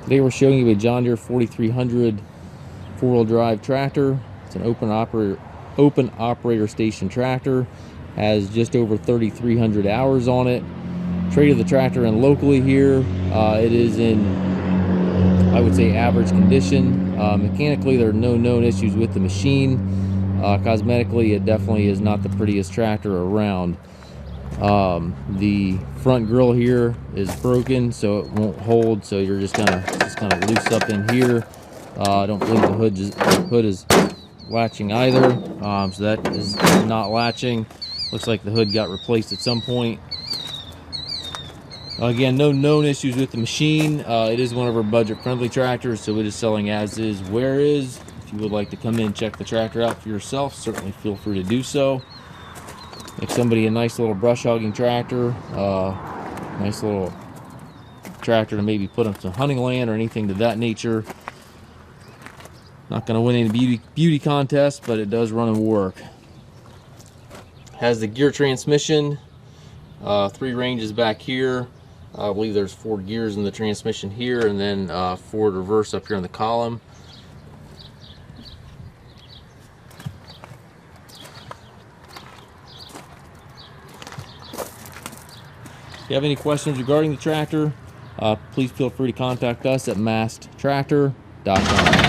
Today we're showing you a John Deere 4300 four-wheel drive tractor. It's an open operator station tractor. Has just over 3,300 hours on it. Traded the tractor in locally here. It is in, I would say, average condition. Mechanically, there are no known issues with the machine. Cosmetically, it definitely is not the prettiest tractor around. The front grille here is broken, so it won't hold, so you're just gonna loose up in here. I don't believe the hood is latching either, so that is not latching. Looks like the hood got replaced at some point. Again, no known issues with the machine. It is one of our budget-friendly tractors, so it is selling as is, where is. If you would like to come in and check the tractor out for yourself, certainly feel free to do so. Make somebody a nice little brush hogging tractor, nice little tractor to maybe put on some hunting land or anything to that nature. Not going to win any beauty contests, but it does run and work. Has the gear transmission, 3 ranges back here. I believe there's 4 gears in the transmission here, and then forward reverse up here in the column. If you have any questions regarding the tractor, please feel free to contact us at massedtractor.com.